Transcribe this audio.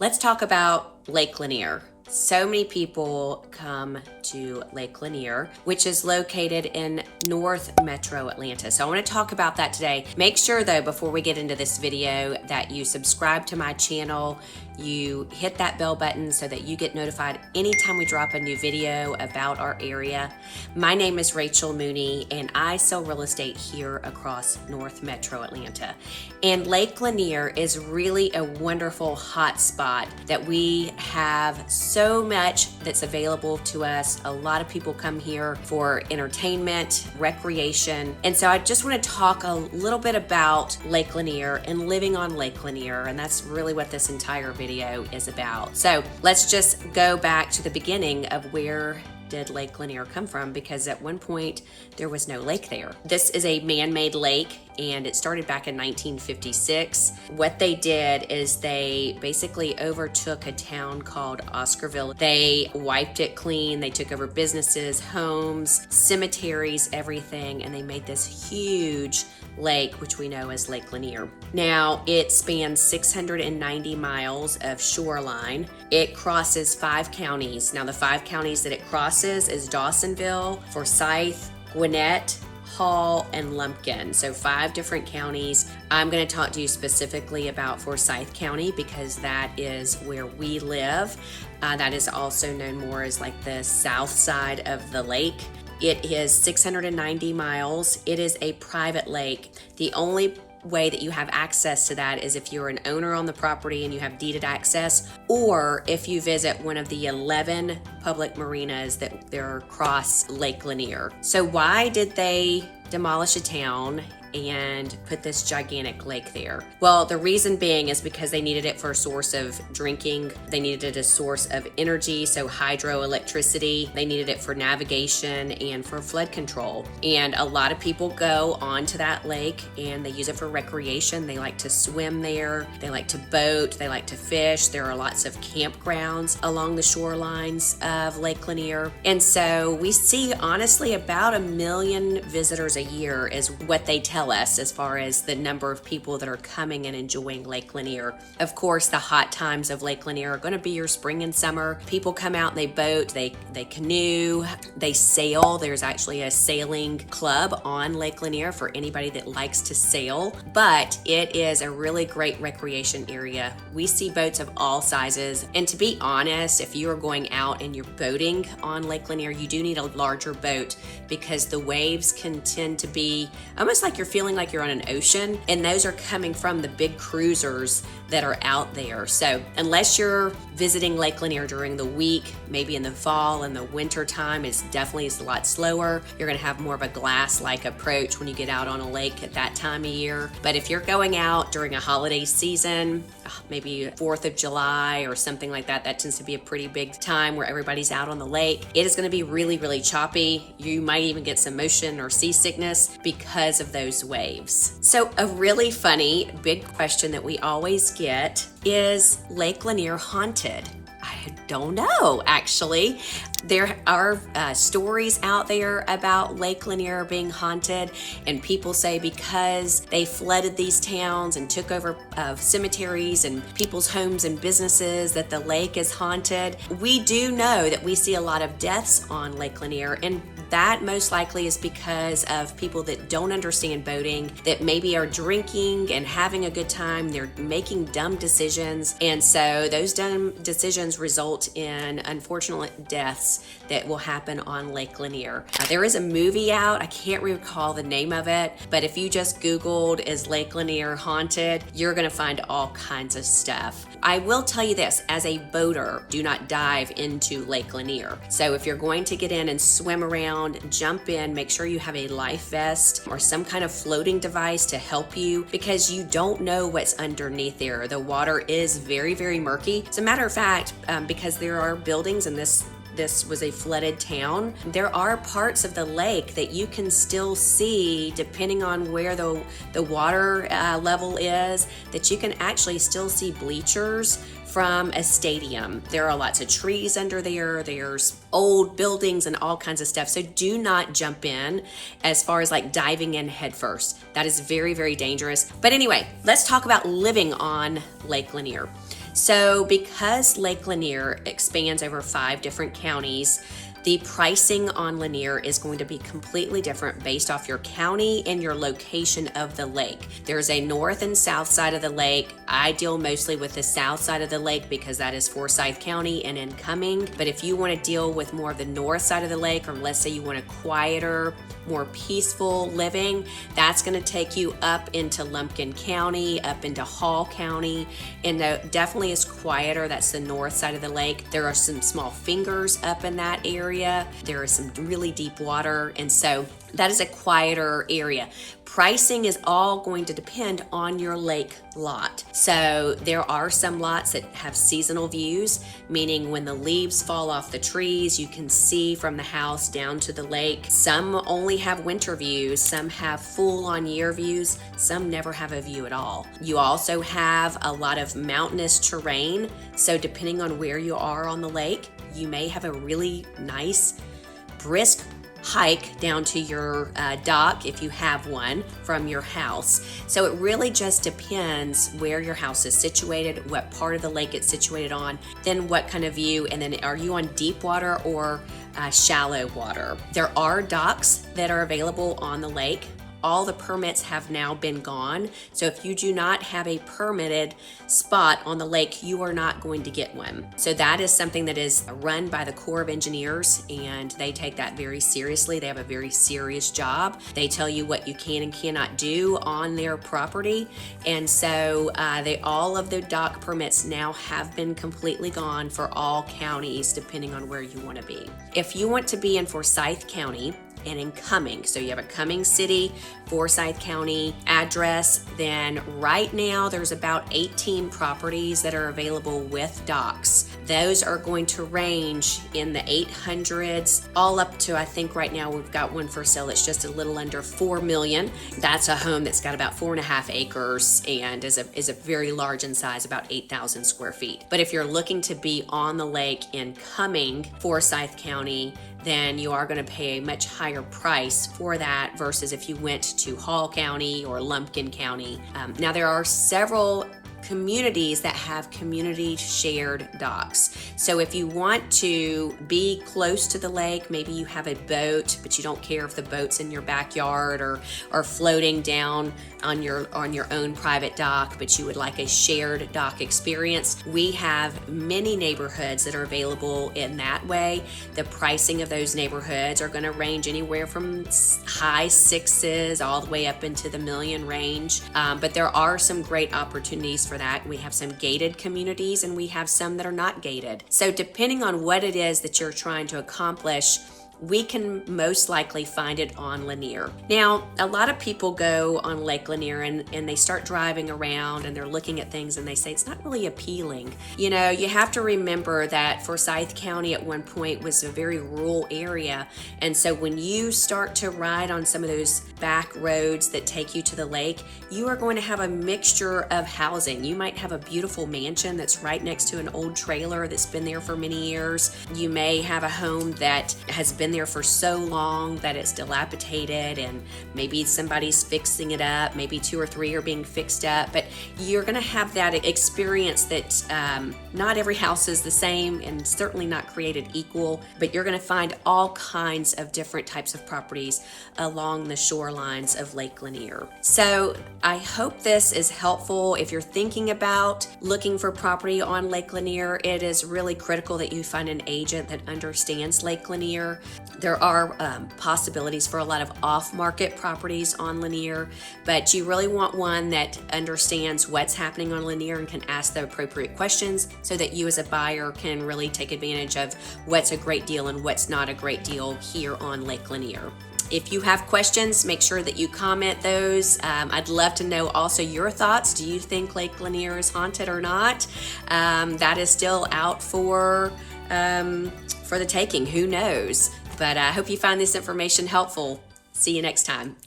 Let's talk about Lake Lanier. So many people come to Lake Lanier, which is located in North Metro Atlanta. So I want to talk about that today. Make sure though, before we get into this video, that you subscribe to my channel, you hit that bell button so that you get notified anytime we drop a new video about our area. My name is Rachel Mooney and I sell real estate here across North Metro Atlanta. And Lake Lanier is really a wonderful hot spot that we have so much that's available to us. A lot of people come here for entertainment, recreation. And so I just want to talk a little bit about Lake Lanier and living on Lake Lanier. And that's really what this entire video is about. So let's just go back to the beginning of where did Lake Lanier come from, because at one point there was no lake there. This is a man-made lake and it started back in 1956. What they did is they basically overtook a town called Oscarville. They wiped it clean. They took over businesses, homes, cemeteries, everything, and they made this huge lake, which we know as Lake Lanier. Now, it spans 690 miles of shoreline. It crosses 5 counties. Now, the 5 counties that it crosses is Dawsonville, Forsyth, Gwinnett, Hall, and Lumpkin. So 5 different counties. I'm going to talk to you specifically about Forsyth County because that is where we live. That is also known more as like the south side of the lake. It is 690 miles. It is a private lake. The only way that you have access to that is if you're an owner on the property and you have deeded access, or if you visit one of the 11 public marinas that are across Lake Lanier. So why did they demolish a town and put this gigantic lake there? Well, the reason being is because they needed it for a source of drinking. They needed it as a source of energy, so hydroelectricity. They needed it for navigation and for flood control. And a lot of people go onto that lake and they use it for recreation. They like to swim there. They like to boat. They like to fish. There are lots of campgrounds along the shorelines of Lake Lanier. And so we see honestly about 1 million visitors a year is what they tell us as far as the number of people that are coming and enjoying Lake Lanier. Of course, the hot times of Lake Lanier are going to be your spring and summer. People come out and they boat, they canoe, they sail. There's actually a sailing club on Lake Lanier for anybody that likes to sail, but it is a really great recreation area. We see boats of all sizes, and to be honest, if you are going out and you're boating on Lake Lanier, you do need a larger boat because the waves can tend to be almost like you're feeling like you're on an ocean, and those are coming from the big cruisers that are out there. So unless you're visiting Lake Lanier during the week, maybe in the fall and the winter time, it's definitely a lot slower. You're going to have more of a glass-like approach when you get out on a lake at that time of year. But if you're going out during a holiday season, maybe 4th of July or something like that, that tends to be a pretty big time where everybody's out on the lake. It is going to be really, really choppy. You might even get some motion or seasickness because of those waves. So a really funny big question that we always get is Lake Lanier haunted? I don't know, actually. There are stories out there about Lake Lanier being haunted, and people say because they flooded these towns and took over cemeteries and people's homes and businesses that the lake is haunted. We do know that we see a lot of deaths on Lake Lanier, and that most likely is because of people that don't understand boating, that maybe are drinking and having a good time. They're making dumb decisions, and so those dumb decisions result in unfortunate deaths that will happen on Lake Lanier. There is a movie out, I can't recall the name of it, but if you just Googled is Lake Lanier haunted, you're gonna find all kinds of stuff. I will tell you this, as a boater, do not dive into Lake Lanier. So if you're going to get in and swim around, jump in, make sure you have a life vest or some kind of floating device to help you, because you don't know what's underneath there. The water is very, very murky. As a matter of fact, because there are buildings in this was a flooded town, there are parts of the lake that you can still see, depending on where the water level is, that you can actually still see bleachers from a stadium. There are lots of trees under there. There's old buildings and all kinds of stuff. So do not jump in as far as like diving in head first. That is very, very dangerous. But anyway, let's talk about living on Lake Lanier. So because Lake Lanier expands over 5 different counties, the pricing on Lanier is going to be completely different based off your county and your location of the lake. There's a north and south side of the lake. I deal mostly with the south side of the lake because that is Forsyth County and in Cumming. But if you want to deal with more of the north side of the lake, or let's say you want a quieter, more peaceful living, that's going to take you up into Lumpkin County, up into Hall County, and definitely is quieter. That's the north side of the lake. There are some small fingers up in that area. There is some really deep water, and so that is a quieter area. Pricing is all going to depend on your lake lot. So there are some lots that have seasonal views, meaning when the leaves fall off the trees, you can see from the house down to the lake. Some only have winter views, some have full on year views, some never have a view at all. You also have a lot of mountainous terrain. So depending on where you are on the lake, you may have a really nice, brisk hike down to your dock if you have one from your house. So it really just depends where your house is situated, what part of the lake it's situated on, then what kind of view, and then are you on deep water or shallow water. There are docks that are available on the lake. All the permits have now been gone. So if you do not have a permitted spot on the lake, you are not going to get one. So that is something that is run by the Corps of Engineers, and they take that very seriously. They have a very serious job. They tell you what you can and cannot do on their property. And so all of the dock permits now have been completely gone for all counties, depending on where you want to be. If you want to be in Forsyth County, and in Cumming, so you have a Cumming City, Forsyth County address, then right now there's about 18 properties that are available with docks. Those are going to range in the 800s, all up to, I think right now we've got one for sale that's just a little under 4 million. That's a home that's got about 4.5 acres and is a very large in size, about 8,000 square feet. But if you're looking to be on the lake in Cumming, Forsyth County, then you are going to pay a much higher price for that versus if you went to Hall County or Lumpkin County. Now there are several communities that have community shared docks. So if you want to be close to the lake, maybe you have a boat, but you don't care if the boat's in your backyard or floating down on your own private dock, but you would like a shared dock experience. We have many neighborhoods that are available in that way. The pricing of those neighborhoods are going to range anywhere from high sixes all the way up into the million range. But there are some great opportunities for that. We have some gated communities and we have some that are not gated. So depending on what it is that you're trying to accomplish, we can most likely find it on Lanier. Now, a lot of people go on Lake Lanier and they start driving around and they're looking at things and they say it's not really appealing. You know, you have to remember that Forsyth County at one point was a very rural area. And so when you start to ride on some of those back roads that take you to the lake, you are going to have a mixture of housing. You might have a beautiful mansion that's right next to an old trailer that's been there for many years. You may have a home that has been there for so long that it's dilapidated and maybe somebody's fixing it up, maybe 2 or 3 are being fixed up, but you're going to have that experience that not every house is the same and certainly not created equal, but you're going to find all kinds of different types of properties along the shorelines of Lake Lanier. So I hope this is helpful. If you're thinking about looking for property on Lake Lanier, it is really critical that you find an agent that understands Lake Lanier. There are possibilities for a lot of off-market properties on Lanier, but you really want one that understands what's happening on Lanier and can ask the appropriate questions so that you as a buyer can really take advantage of what's a great deal and what's not a great deal here on Lake Lanier. If you have questions, make sure that you comment those. I'd love to know also your thoughts. Do you think Lake Lanier is haunted or not? That is still out for the taking. Who knows? But I hope you find this information helpful. See you next time.